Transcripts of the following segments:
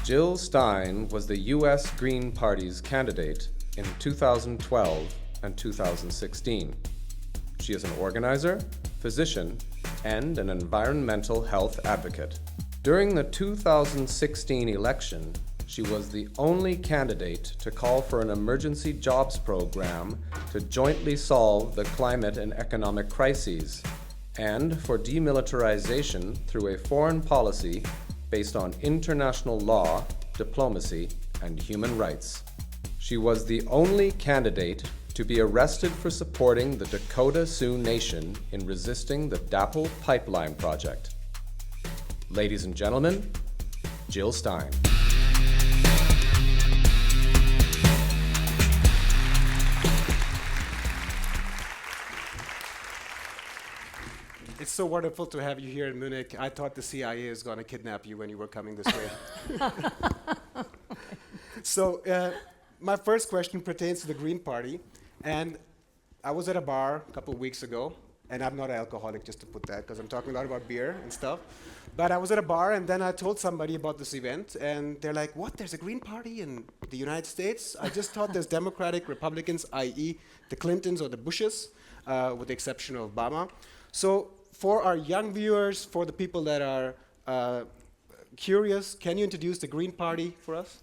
Jill Stein was the U.S. Green Party's candidate in 2012 and 2016. She is an organizer, physician, and an environmental health advocate. During the 2016 election, she was the only candidate to call for an emergency jobs program to jointly solve the climate and economic crises, and for demilitarization through a foreign policy based on international law, diplomacy, and human rights. She was the only candidate to be arrested for supporting the Dakota Sioux Nation in resisting the DAPL pipeline project. Ladies and gentlemen, Jill Stein. It's so wonderful to have you here in Munich. I thought the CIA is going to kidnap you when you were coming this way. So my first question pertains to the Green Party. And I was at a bar a couple of weeks ago, and I'm not an alcoholic, just to put that, because I'm talking a lot about beer and stuff. But I was at a bar, and then I told somebody about this event, and they're like, what, there's a Green Party in the United States? I just thought there's Democratic, Republicans, i.e. the Clintons or the Bushes, with the exception of Obama. So for our young viewers, for the people that are curious, can you introduce the Green Party for us?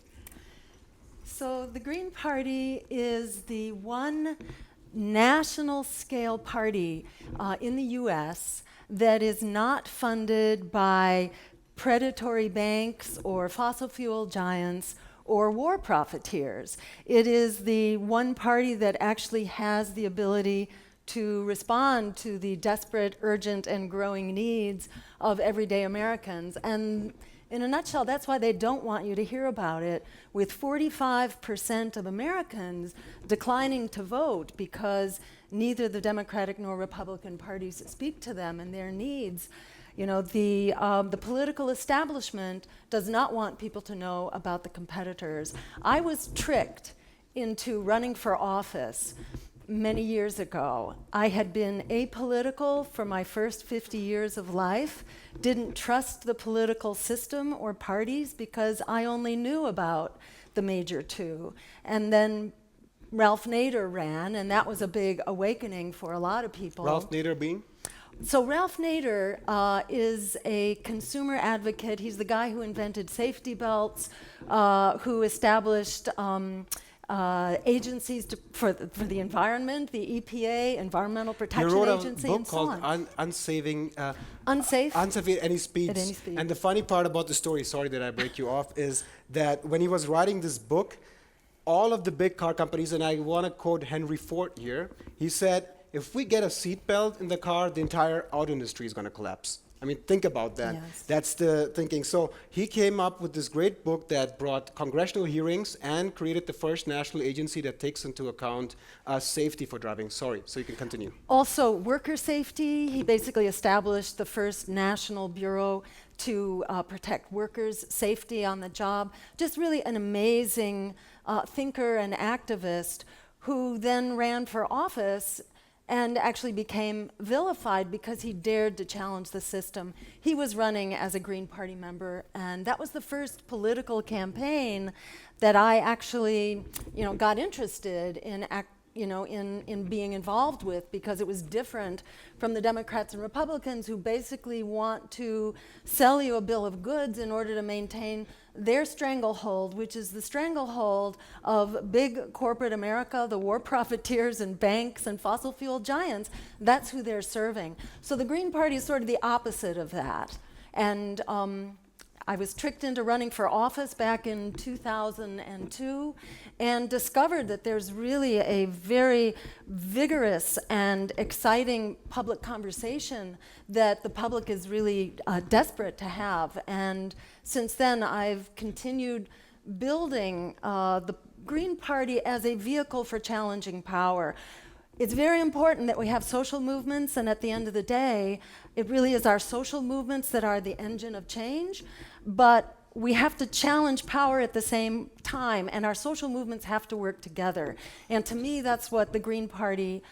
So the Green Party is the one national scale party in the US that is not funded by predatory banks or fossil fuel giants or war profiteers. It is the one party that actually has the ability to respond to the desperate, urgent, and growing needs of everyday Americans. And in a nutshell, that's why they don't want you to hear about it, with 45% of Americans declining to vote because neither the Democratic nor Republican parties speak to them and their needs. You know, the political establishment does not want people to know about the competitors. I was tricked into running for office many years ago. I had been apolitical for my first 50 years of life, didn't trust the political system or parties because I only knew about the major two. And then Ralph Nader ran, and that was a big awakening for a lot of people. Ralph Nader being? So Ralph Nader is a consumer advocate. He's the guy who invented safety belts, who established agencies for the environment, the EPA, Environmental Protection Agency, and so on. You wrote a book called Unsafe Unsafe at Any Speed. At Any Speed. And the funny part about the story, sorry that I break you off, is that when he was writing this book, all of the big car companies, and I want to quote Henry Ford here, he said, if we get a seatbelt in the car, the entire auto industry is going to collapse. I mean, think about that. Yes. That's the thinking. So he came up with this great book that brought congressional hearings and created the first national agency that takes into account safety for driving. Sorry, so you can continue. Also, worker safety. He basically established the first national bureau to protect workers' safety on the job. Just really an amazing thinker and activist who then ran for office and actually became vilified because he dared to challenge the system. He was running as a Green Party member, and that was the first political campaign that I actually, got interested in in being involved with, because it was different from the Democrats and Republicans, who basically want to sell you a bill of goods in order to maintain their stranglehold, which is the stranglehold of big corporate America, the war profiteers and banks and fossil fuel giants. That's who they're serving. So the Green Party is sort of the opposite of that. And I was tricked into running for office back in 2002 and discovered that there's really a very vigorous and exciting public conversation that the public is really desperate to have. And since then, I've continued building the Green Party as a vehicle for challenging power. It's very important that we have social movements, and at the end of the day, it really is our social movements that are the engine of change. But we have to challenge power at the same time, and our social movements have to work together. And to me, that's what the Green Party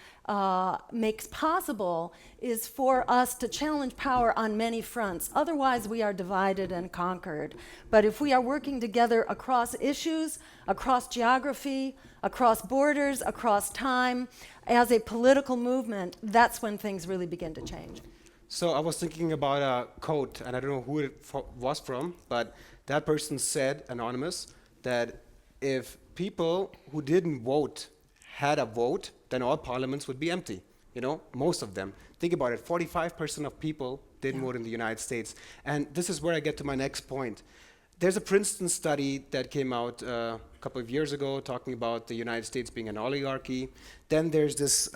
makes possible, is for us to challenge power on many fronts. Otherwise, we are divided and conquered. But if we are working together across issues, across geography, across borders, across time, as a political movement, that's when things really begin to change. So I was thinking about a quote, and I don't know who it was from, but that person said, anonymous, that if people who didn't vote had a vote, then all parliaments would be empty. You know, most of them. Think about it, 45% of people didn't vote in the United States. And this is where I get to my next point. There's a Princeton study that came out a couple of years ago talking about the United States being an oligarchy. Then there's this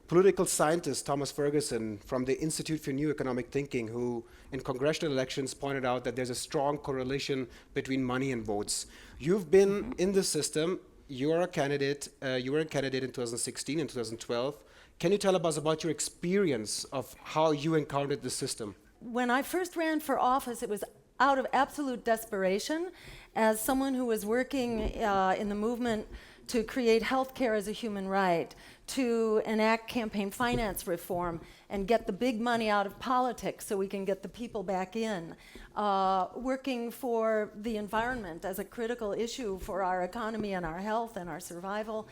political scientist, Thomas Ferguson, from the Institute for New Economic Thinking, who in congressional elections pointed out that there's a strong correlation between money and votes. You've been in the system. You are a candidate. You were a candidate in 2016 and 2012. Can you tell us about your experience of how you encountered the system? When I first ran for office, it was out of absolute desperation, as someone who was working in the movement to create health care as a human right, to enact campaign finance reform and get the big money out of politics so we can get the people back in, working for the environment as a critical issue for our economy and our health and our survival.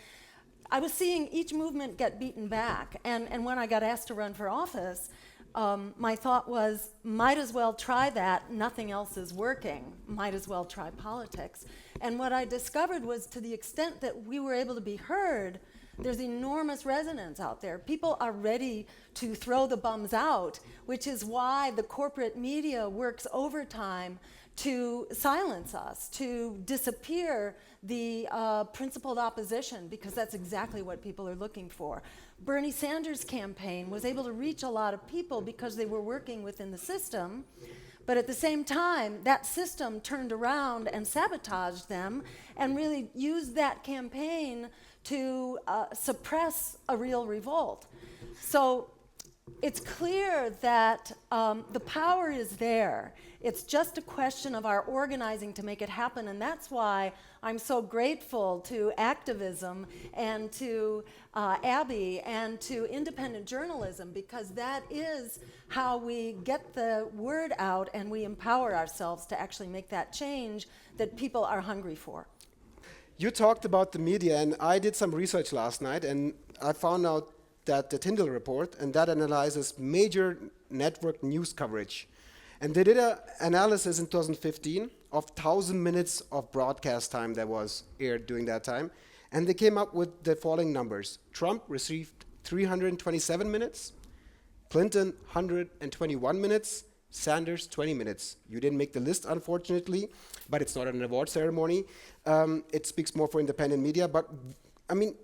I was seeing each movement get beaten back, and when I got asked to run for office, my thought was, might as well try that, nothing else is working, might as well try politics. And what I discovered was, to the extent that we were able to be heard, there's enormous resonance out there. People are ready to throw the bums out, which is why the corporate media works overtime to silence us, to disappear the principled opposition, because that's exactly what people are looking for. Bernie Sanders' campaign was able to reach a lot of people because they were working within the system, but at the same time, that system turned around and sabotaged them and really used that campaign to suppress a real revolt. So it's clear that the power is there. It's just a question of our organizing to make it happen, and that's why I'm so grateful to acTVism and to Abby and to independent journalism, because that is how we get the word out and we empower ourselves to actually make that change that people are hungry for. You talked about the media, and I did some research last night, and I found out that the Tyndall report, and that analyzes major network news coverage. And they did an analysis in 2015 of 1,000 minutes of broadcast time that was aired during that time, and they came up with the following numbers. Trump received 327 minutes, Clinton 121 minutes, Sanders 20 minutes. You didn't make the list, unfortunately, but it's not an award ceremony. It speaks more for independent media, but I mean,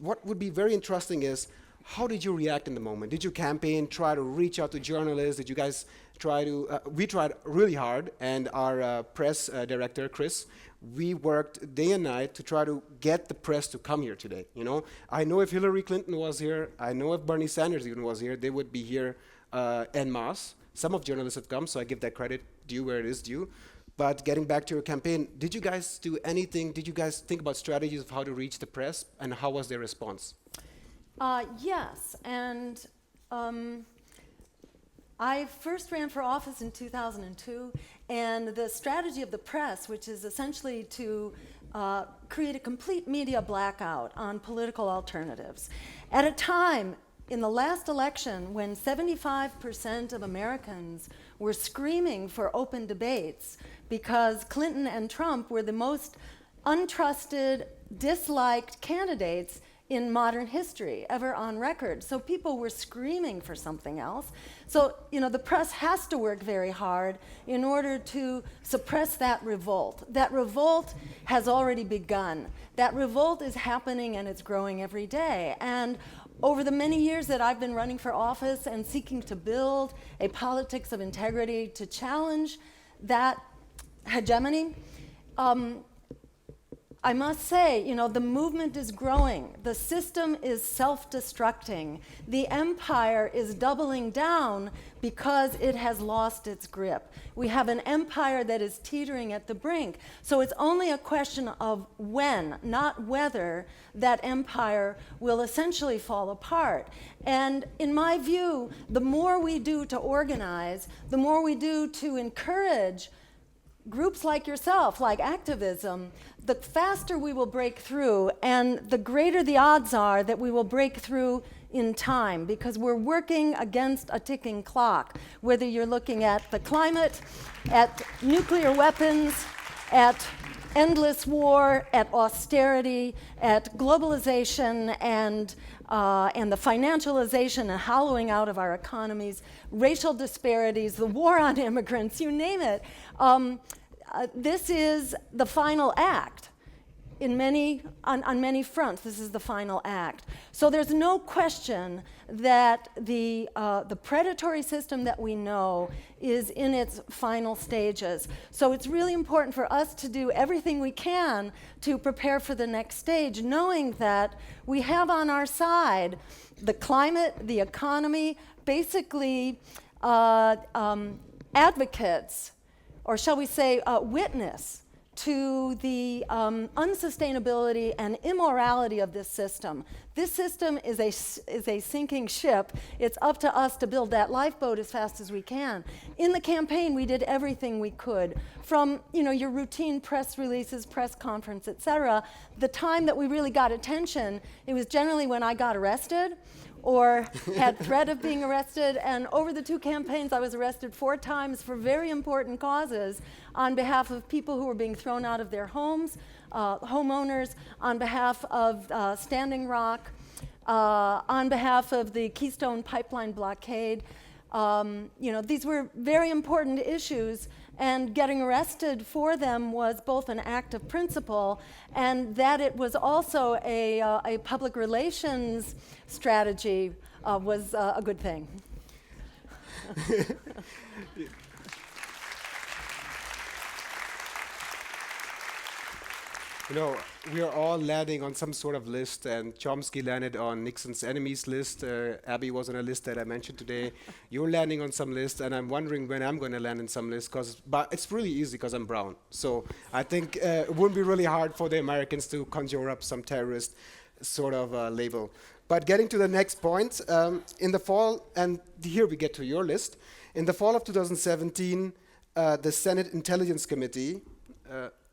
what would be very interesting is, how did you react in the moment? Did you campaign, try to reach out to journalists? Did you guys try to, we tried really hard, and our press director, Chris, we worked day and night to try to get the press to come here today, you know? I know if Hillary Clinton was here, I know if Bernie Sanders even was here, they would be here en masse. Some of journalists have come, so I give that credit due where it is due. But getting back to your campaign, did you guys do anything? Did you guys think about strategies of how to reach the press, and how was their response? Yes, and I first ran for office in 2002, and the strategy of the press, which is essentially to create a complete media blackout on political alternatives. At a time in the last election when 75% of Americans were screaming for open debates because Clinton and Trump were the most untrusted, disliked candidates in modern history, ever on record. So people were screaming for something else. So, you know, the press has to work very hard in order to suppress that revolt. That revolt has already begun. That revolt is happening, and it's growing every day. And over the many years that I've been running for office and seeking to build a politics of integrity to challenge that hegemony, I must say, the movement is growing. The system is self-destructing. The empire is doubling down because it has lost its grip. We have an empire that is teetering at the brink. So it's only a question of when, not whether, that empire will essentially fall apart. And in my view, the more we do to organize, the more we do to encourage groups like yourself, like acTVism, the faster we will break through, and the greater the odds are that we will break through in time, because we're working against a ticking clock, whether you're looking at the climate, at nuclear weapons, at endless war, at austerity, at globalization, and the financialization and hollowing out of our economies, racial disparities, the war on immigrants, you name it. This is the final act. On many fronts, this is the final act. So there's no question that the predatory system that we know is in its final stages. So it's really important for us to do everything we can to prepare for the next stage, knowing that we have on our side the climate, the economy, basically advocates, or shall we say witness, to the unsustainability and immorality of this system. This system is a sinking ship. It's up to us to build that lifeboat as fast as we can. In the campaign, we did everything we could, from your routine press releases, press conference, etc. The time that we really got attention, it was generally when I got arrested or had threat of being arrested. And over the 2 campaigns, I was arrested 4 times for very important causes on behalf of people who were being thrown out of their homes, homeowners, on behalf of Standing Rock, on behalf of the Keystone Pipeline blockade. These were very important issues, and getting arrested for them was both an act of principle, and that it was also a public relations strategy was a good thing. We are all landing on some sort of list, and Chomsky landed on Nixon's enemies list. Abby was on a list that I mentioned today. You're landing on some list, and I'm wondering when I'm going to land in some list, but it's really easy because I'm brown. So I think it wouldn't be really hard for the Americans to conjure up some terrorist sort of label. But getting to the next point, in the fall, and here we get to your list, in the fall of 2017, the Senate Intelligence Committee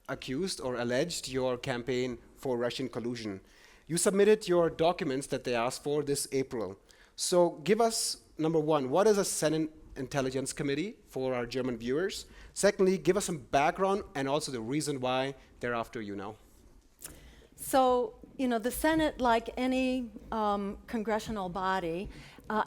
accused or alleged your campaign for Russian collusion. You submitted your documents that they asked for this April. So give us, number one, what is a Senate Intelligence Committee for our German viewers? Secondly, give us some background and also the reason why they're after you now. So, the Senate, like any congressional body,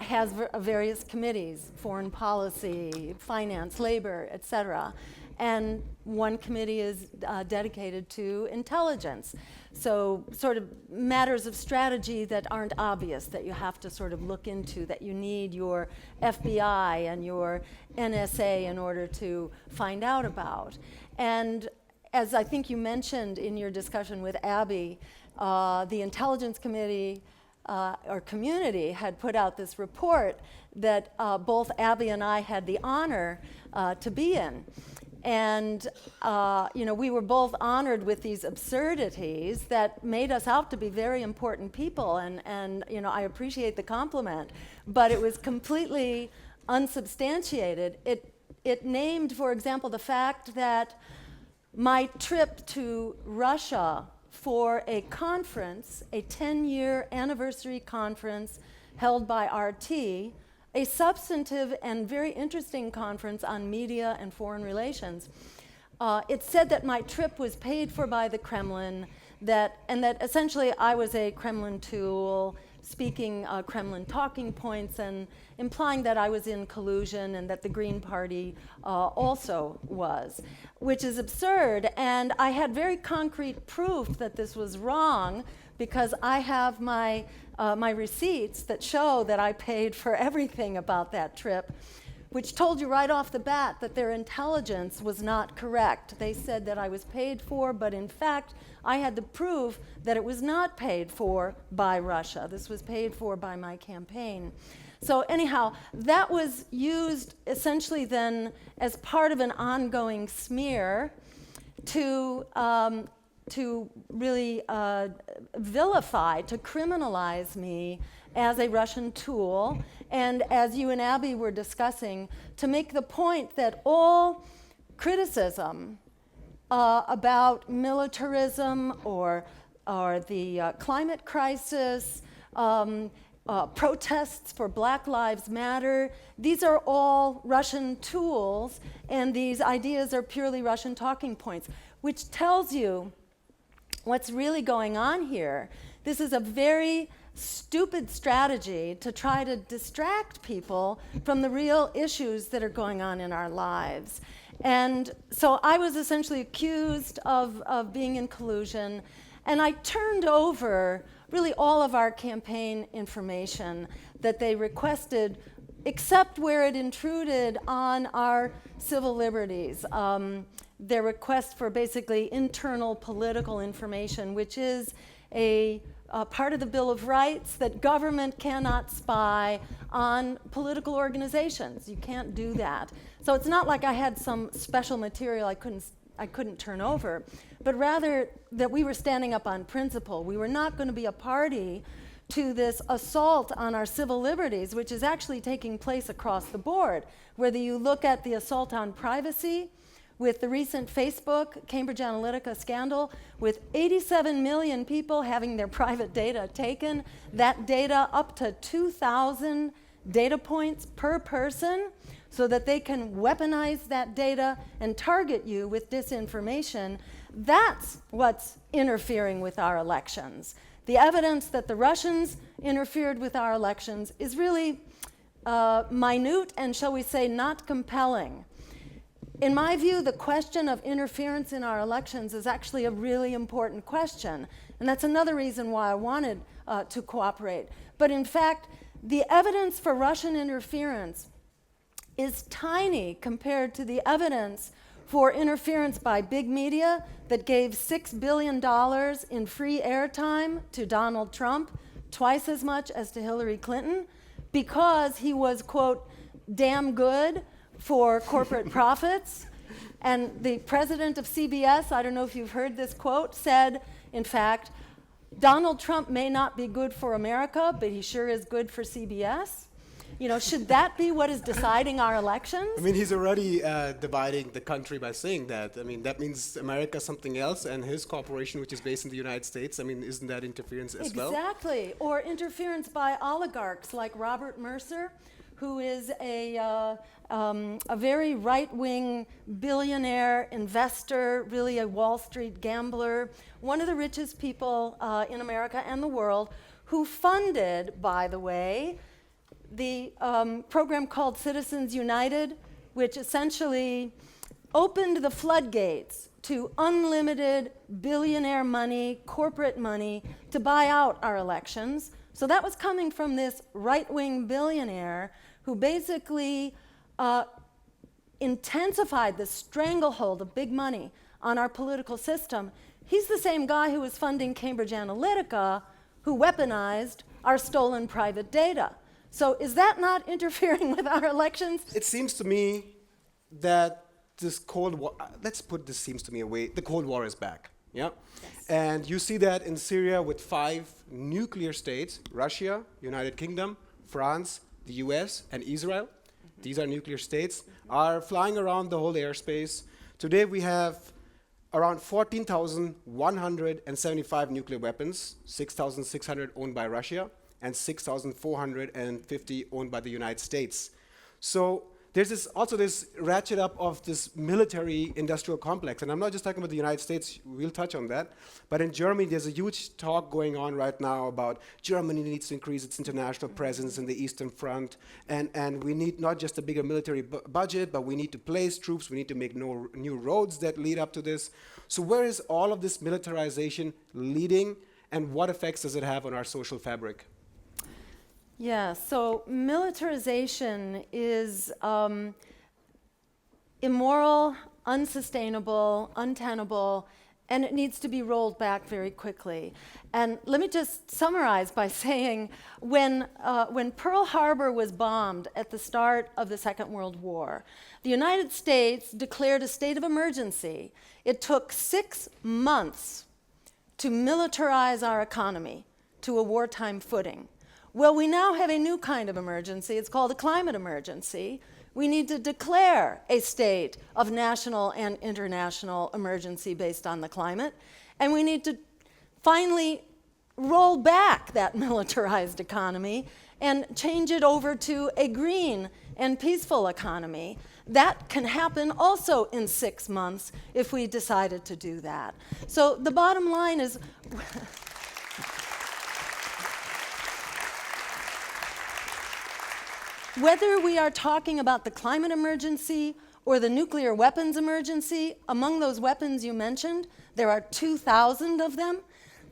has various committees: foreign policy, finance, labor, etc. And one committee is dedicated to intelligence. So sort of matters of strategy that aren't obvious, that you have to sort of look into, that you need your FBI and your NSA in order to find out about. And as I think you mentioned in your discussion with Abby, the Intelligence Committee or community had put out this report that both Abby and I had the honor to be in. And we were both honored with these absurdities that made us out to be very important people, and I appreciate the compliment, but it was completely unsubstantiated. It named, for example, the fact that my trip to Russia for a conference, a 10-year anniversary conference held by RT, a substantive and very interesting conference on media and foreign relations. It said that my trip was paid for by the Kremlin, and that essentially I was a Kremlin tool, speaking Kremlin talking points and implying that I was in collusion and that the Green Party also was, which is absurd. And I had very concrete proof that this was wrong, because I have my receipts that show that I paid for everything about that trip. which told you right off the bat that their intelligence was not correct. They said that I was paid for, but in fact, I had to prove that it was not paid for by Russia. This was paid for by my campaign. So anyhow, that was used essentially then as part of an ongoing smear to really vilify, to criminalize me as a Russian tool, and as you and Abby were discussing, to make the point that all criticism about militarism or the climate crisis, protests for Black Lives Matter, these are all Russian tools, and these ideas are purely Russian talking points, which tells you what's really going on here. This is a very stupid strategy to try to distract people from the real issues that are going on in our lives. And so I was essentially accused of being in collusion, and I turned over really all of our campaign information that they requested, except where it intruded on our civil liberties. Their request for basically internal political information, which is a part of the Bill of Rights, that government cannot spy on political organizations. You can't do that. So it's not like I had some special material I couldn't turn over, but rather that we were standing up on principle. We were not going to be a party to this assault on our civil liberties, which is actually taking place across the board. Whether you look at the assault on privacy, with the recent Facebook Cambridge Analytica scandal, with 87 million people having their private data taken, that data up to 2,000 data points per person, so that they can weaponize that data and target you with disinformation. That's what's interfering with our elections. The evidence that the Russians interfered with our elections is really minute and, shall we say, not compelling. In my view, the question of interference in our elections is actually a really important question, and that's another reason why I wanted to cooperate. But in fact, the evidence for Russian interference is tiny compared to the evidence for interference by big media that gave $6 billion in free airtime to Donald Trump, twice as much as to Hillary Clinton, because he was, quote, damn good for corporate profits. And the president of CBS, I don't know if you've heard this quote, said, in fact, Donald Trump may not be good for America, but he sure is good for CBS. You know, should that be what is deciding our elections? I mean, he's already dividing the country by saying that. I mean, that means America's something else, and his corporation, which is based in the United States, I mean, isn't that interference as well? Exactly. Or interference by oligarchs like Robert Mercer, who is a very right-wing billionaire investor, really a Wall Street gambler, one of the richest people in America and the world, who funded, by the way, the program called Citizens United, which essentially opened the floodgates to unlimited billionaire money, corporate money, to buy out our elections. So that was coming from this right-wing billionaire who basically intensified the stranglehold of big money on our political system. He's the same guy who was funding Cambridge Analytica, who weaponized our stolen private data. So is that not interfering with our elections? It seems to me that this Cold War, let's put this seems to me away, the Cold War is back, yeah? Yes. And you see that in Syria with 5 nuclear states, Russia, United Kingdom, France, the US, and Israel. These are nuclear states, are flying around the whole airspace. Today we have around 14,175 nuclear weapons, 6,600 owned by Russia, and 6,450 owned by the United States. So there's also this ratchet up of this military industrial complex. And I'm not just talking about the United States, we'll touch on that. But in Germany, there's a huge talk going on right now about Germany needs to increase its international presence in the Eastern Front. And we need not just a bigger military budget, but we need to place troops. We need to make new roads that lead up to this. So where is all of this militarization leading, and what effects does it have on our social fabric? Yeah, so militarization is immoral, unsustainable, untenable, and it needs to be rolled back very quickly. And let me just summarize by saying when Pearl Harbor was bombed at the start of the Second World War, the United States declared a state of emergency. It took 6 months to militarize our economy to a wartime footing. Well, we now have a new kind of emergency. It's called a climate emergency. We need to declare a state of national and international emergency based on the climate. And we need to finally roll back that militarized economy and change it over to a green and peaceful economy. That can happen also in 6 months if we decided to do that. So the bottom line is, whether we are talking about the climate emergency or the nuclear weapons emergency, among those weapons you mentioned, there are 2,000 of them.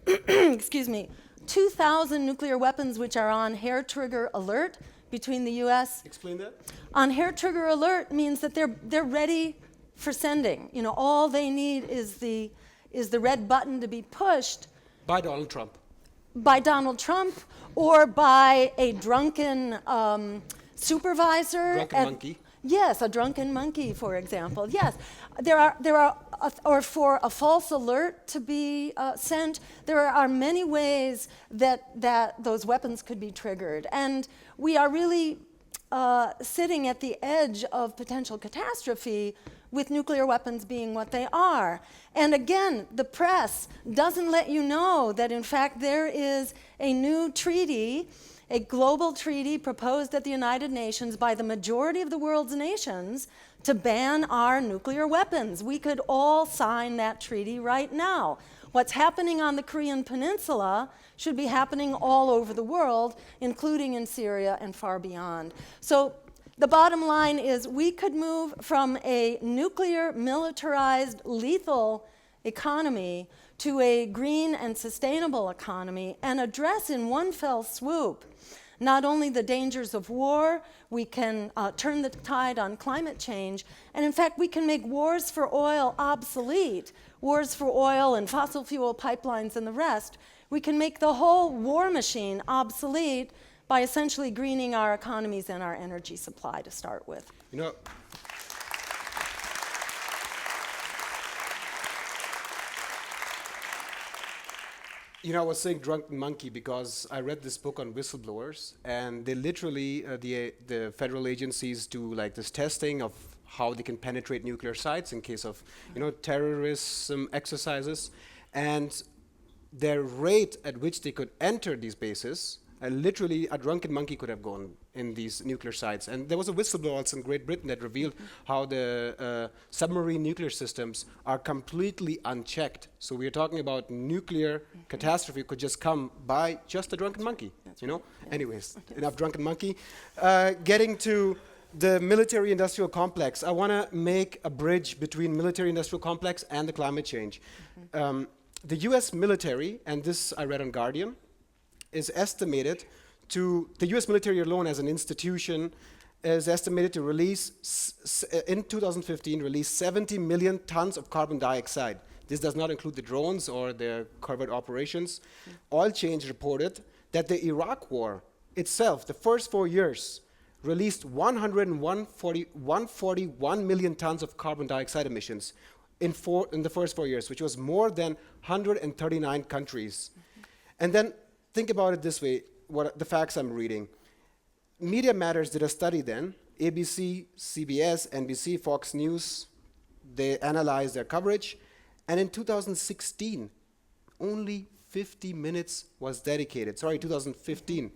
Excuse me, 2,000 nuclear weapons which are on hair trigger alert between the U.S. Explain that. On hair trigger alert means that they're ready for sending. You know, all they need is the red button to be pushed By Donald Trump. by Donald Trump or by a drunken supervisor. Drunken monkey. Yes, a drunken monkey, for example. Yes, there are, or for a false alert to be sent. There are many ways that those weapons could be triggered, and we are really sitting at the edge of potential catastrophe with nuclear weapons being what they are. And again, the press doesn't let you know that in fact there is a new treaty, a global treaty proposed at the United Nations by the majority of the world's nations to ban our nuclear weapons. We could all sign that treaty right now. What's happening on the Korean Peninsula should be happening all over the world, including in Syria and far beyond. So the bottom line is we could move from a nuclear, militarized, lethal economy to a green and sustainable economy and address in one fell swoop not only the dangers of war, we can turn the tide on climate change, and in fact we can make wars for oil obsolete, wars for oil and fossil fuel pipelines and the rest. We can make the whole war machine obsolete by essentially greening our economies and our energy supply to start with. You know, I was saying drunken monkey because I read this book on whistleblowers, and they literally, the federal agencies do like this testing of how they can penetrate nuclear sites in case of, terrorism exercises, and their rate at which they could enter these bases, literally a drunken monkey could have gone in these nuclear sites. And there was a whistleblower also in Great Britain that revealed how the submarine nuclear systems are completely unchecked. So we're talking about nuclear catastrophe could just come by just a drunken monkey, Anyways, enough drunken monkey. Getting to the military-industrial complex, I want to make a bridge between military-industrial complex and the climate change. The US military, and this I read on Guardian, is estimated to, the US military alone as an institution is estimated to release, in 2015, release 70 million tons of carbon dioxide. This does not include the drones or the covert operations. Oil Change reported that the Iraq war itself, the first 4 years, released 141 million tons of carbon dioxide emissions in the first 4 years, which was more than 139 countries. And then think about it this way, what the facts I'm reading. Media Matters did a study then, ABC, CBS, NBC, Fox News, they analyzed their coverage, and in 2016, only 50 minutes was dedicated, 2015.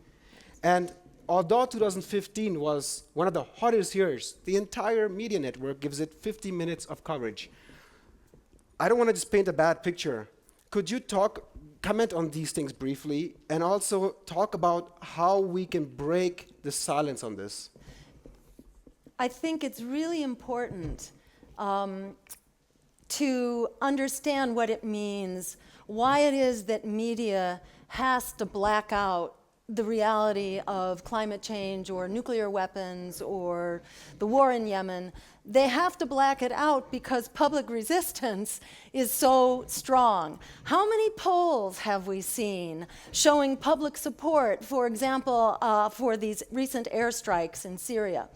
And although 2015 was one of the hottest years, the entire media network gives it 50 minutes of coverage. I don't want to just paint a bad picture. Could you comment on these things briefly, and also talk about how we can break the silence on this? I think it's really important to understand what it means, why it is that media has to black out the reality of climate change or nuclear weapons or the war in Yemen, they have to black it out because public resistance is so strong. How many polls have we seen showing public support, for example, for these recent airstrikes in Syria?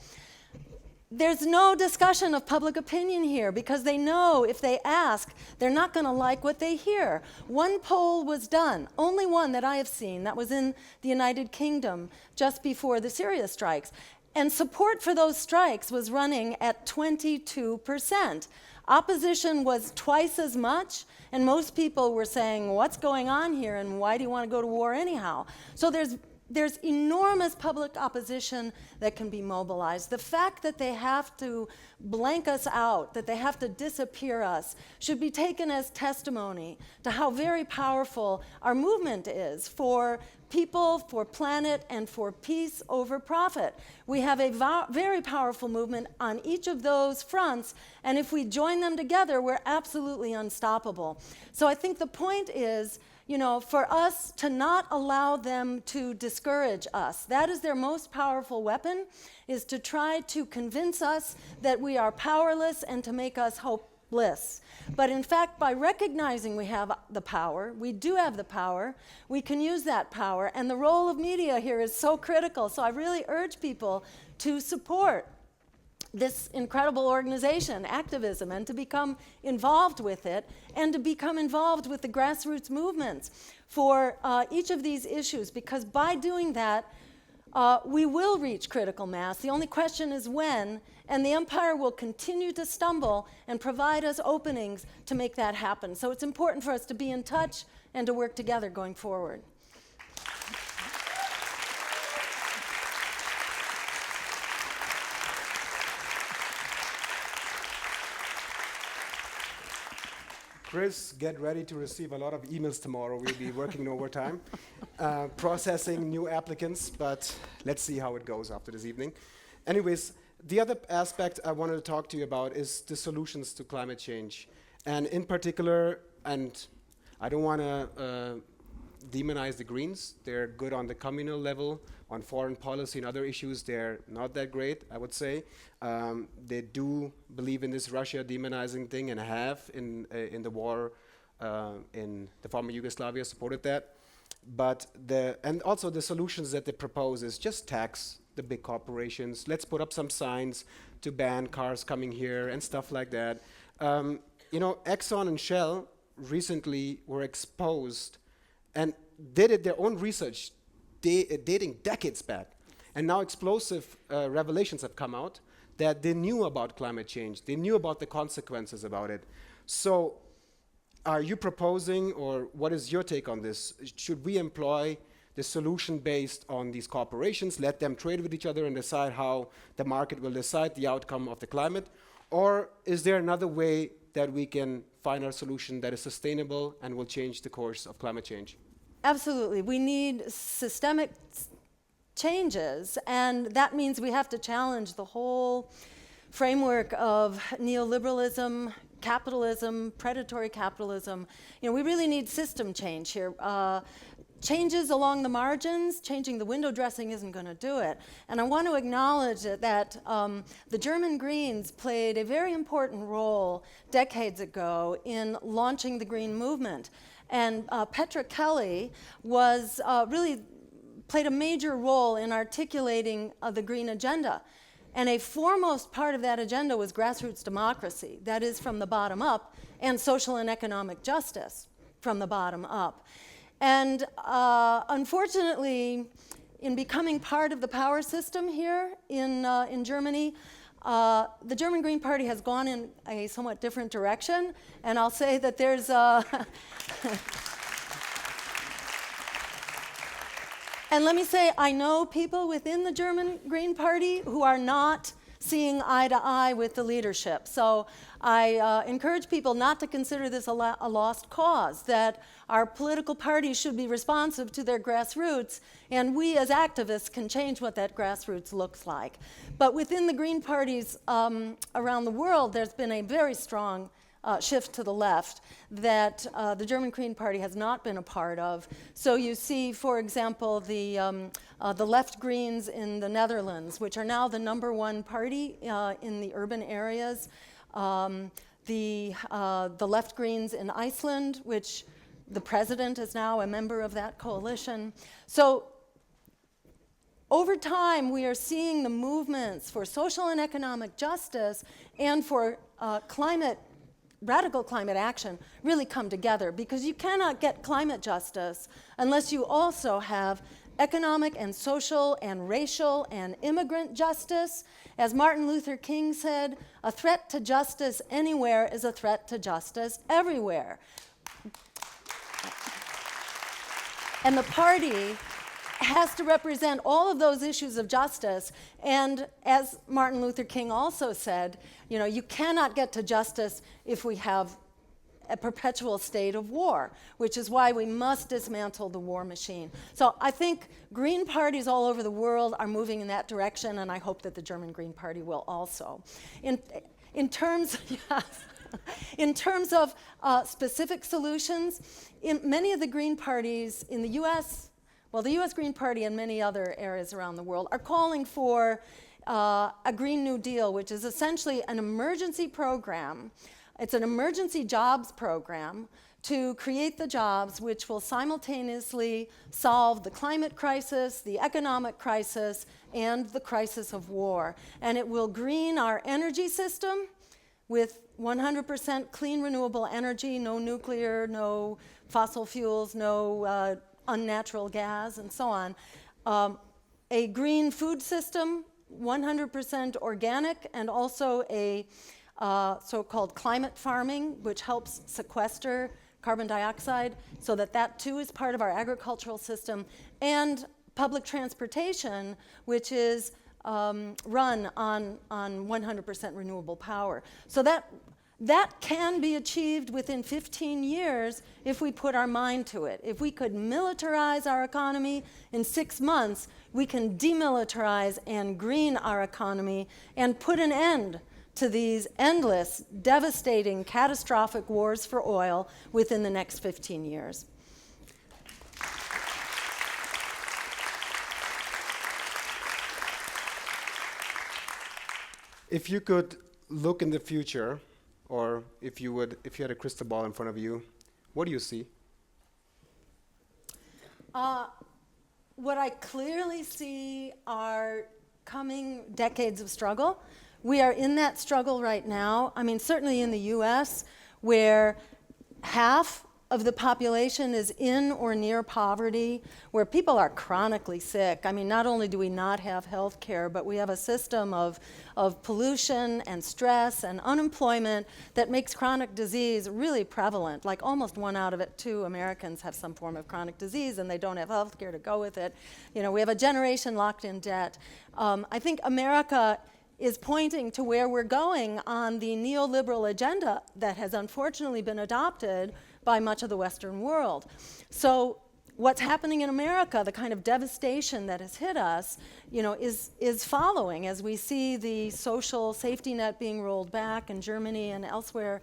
There's no discussion of public opinion here because they know if they ask, they're not going to like what they hear. One poll was done, only one that I have seen, that was in the United Kingdom just before the Syria strikes. And support for those strikes was running at 22%. Opposition was twice as much, and most people were saying, what's going on here and why do you want to go to war anyhow? So there's enormous public opposition that can be mobilized. The fact that they have to blank us out, that they have to disappear us, should be taken as testimony to how very powerful our movement is for people, for planet, and for peace over profit. We have a very powerful movement on each of those fronts, and if we join them together, we're absolutely unstoppable. So I think the point is, for us to not allow them to discourage us. That is their most powerful weapon, is to try to convince us that we are powerless and to make us hopeless. But in fact, by recognizing we have the power, we do have the power, we can use that power, and the role of media here is so critical. So I really urge people to support this incredible organization, acTVism, and to become involved with it, and to become involved with the grassroots movements for each of these issues, because by doing that, we will reach critical mass. The only question is when, and the empire will continue to stumble and provide us openings to make that happen. So it's important for us to be in touch and to work together going forward. Chris, get ready to receive a lot of emails tomorrow. We'll be working overtime, processing new applicants, but let's see how it goes after this evening. Anyways, the other aspect I wanted to talk to you about is the solutions to climate change. And in particular, and I don't want to demonize the Greens. They're good on the communal level. On foreign policy and other issues, they're not that great, I would say. They do believe in this Russia demonizing thing and have in the war in the former Yugoslavia supported that. But and also the solutions that they propose is just tax the big corporations. Let's put up some signs to ban cars coming here and stuff like that. Exxon and Shell recently were exposed and did their own research dating decades back. And now explosive revelations have come out that they knew about climate change. They knew about the consequences about it. So are you proposing, or what is your take on this? Should we employ the solution based on these corporations, let them trade with each other and decide how the market will decide the outcome of the climate? Or is there another way that we can find our solution that is sustainable and will change the course of climate change? Absolutely. We need systemic changes, and that means we have to challenge the whole framework of neoliberalism, capitalism, predatory capitalism. We really need system change here. Changes along the margins, changing the window dressing isn't going to do it. And I want to acknowledge that the German Greens played a very important role decades ago in launching the Green movement. And Petra Kelly was really played a major role in articulating the Green agenda. And a foremost part of that agenda was grassroots democracy, that is from the bottom up, and social and economic justice from the bottom up. And unfortunately, in becoming part of the power system here in Germany, the German Green Party has gone in a somewhat different direction, and I'll say that there's and let me say, I know people within the German Green Party who are not seeing eye to eye with the leadership. So I encourage people not to consider this a lost cause, that our political parties should be responsive to their grassroots, and we as activists can change what that grassroots looks like. But within the Green parties around the world, there's been a very strong shift to the left that the German Green Party has not been a part of. So you see, for example, the left Greens in the Netherlands, which are now the #1 party in the urban areas. The left Greens in Iceland, which the president is now a member of that coalition. So over time, we are seeing the movements for social and economic justice and for radical climate action really come together, because you cannot get climate justice unless you also have economic and social and racial and immigrant justice. As Martin Luther King said, a threat to justice anywhere is a threat to justice everywhere. And the party has to represent all of those issues of justice. And as Martin Luther King also said, you cannot get to justice if we have a perpetual state of war, which is why we must dismantle the war machine. So I think Green parties all over the world are moving in that direction, and I hope that the German Green Party will also. In terms of specific solutions, in many of the Green parties in the US, well, the US Green Party and many other areas around the world are calling for a Green New Deal, which is essentially an emergency program. It's an emergency jobs program to create the jobs which will simultaneously solve the climate crisis, the economic crisis, and the crisis of war. And it will green our energy system with 100% clean renewable energy, no nuclear, no fossil fuels, no unnatural gas, and so on. A green food system, 100% organic, and also a so-called climate farming, which helps sequester carbon dioxide, so that too is part of our agricultural system, and public transportation, which is run on 100% renewable power. So that can be achieved within 15 years if we put our mind to it. If we could militarize our economy in 6 months, we can demilitarize and green our economy and put an end to these endless, devastating, catastrophic wars for oil within the next 15 years. If you could look in the future, or if you had a crystal ball in front of you, what do you see? What I clearly see are coming decades of struggle. We are in that struggle right now. I mean, certainly in the US, where half of the population is in or near poverty, where people are chronically sick. I mean, not only do we not have health care, but we have a system of pollution and stress and unemployment that makes chronic disease really prevalent. Like almost 1 out of 2 Americans have some form of chronic disease, and they don't have health care to go with it. We have a generation locked in debt. I think America is pointing to where we're going on the neoliberal agenda that has unfortunately been adopted by much of the Western world. So what's happening in America, the kind of devastation that has hit us, is following as we see the social safety net being rolled back in Germany and elsewhere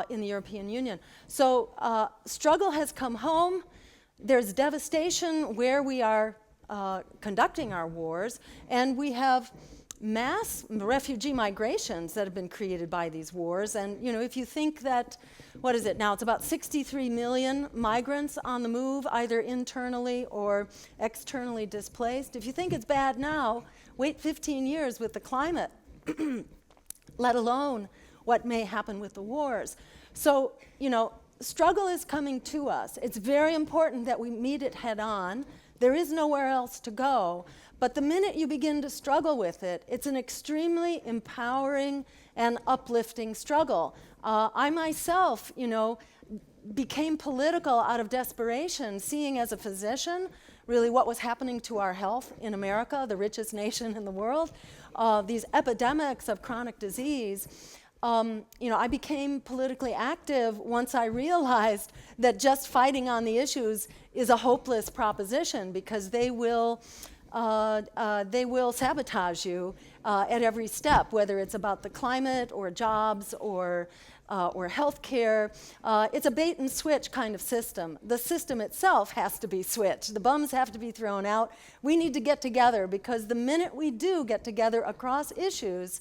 in the European Union. So struggle has come home. There's devastation where we are conducting our wars, and we have mass refugee migrations that have been created by these wars. And if you think that, what is it now? It's about 63 million migrants on the move, either internally or externally displaced. If you think it's bad now, wait 15 years with the climate, let alone what may happen with the wars. So, struggle is coming to us. It's very important that we meet it head on. There is nowhere else to go. But the minute you begin to struggle with it, it's an extremely empowering and uplifting struggle. I myself, became political out of desperation, seeing as a physician really what was happening to our health in America, the richest nation in the world, these epidemics of chronic disease. I became politically active once I realized that just fighting on the issues is a hopeless proposition, because they will they will sabotage you at every step, whether it's about the climate or jobs or healthcare. It's a bait and switch kind of system. The system itself has to be switched. The bums have to be thrown out. We need to get together, because the minute we do get together across issues,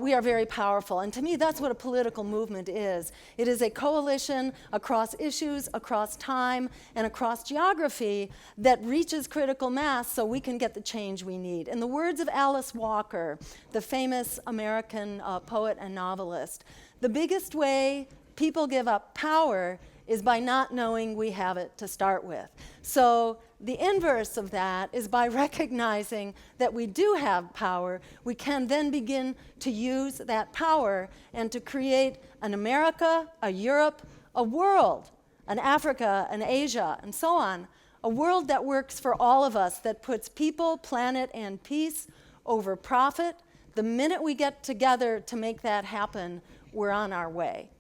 we are very powerful. And to me, that's what a political movement is. It is a coalition across issues, across time, and across geography that reaches critical mass so we can get the change we need. In the words of Alice Walker, the famous American poet and novelist, the biggest way people give up power is by not knowing we have it to start with. So the inverse of that is by recognizing that we do have power, we can then begin to use that power and to create an America, a Europe, a world, an Africa, an Asia, and so on, a world that works for all of us, that puts people, planet, and peace over profit. The minute we get together to make that happen, we're on our way.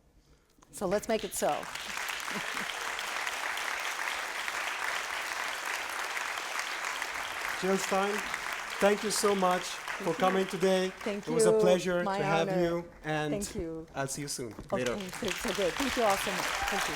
So let's make it so. Jill Stein, thank you so much for coming today. Thank you. It was a pleasure My to have honor. you, and Thank you. I'll see you soon. Okay, Later. so good. Thank you all so much. Thank you.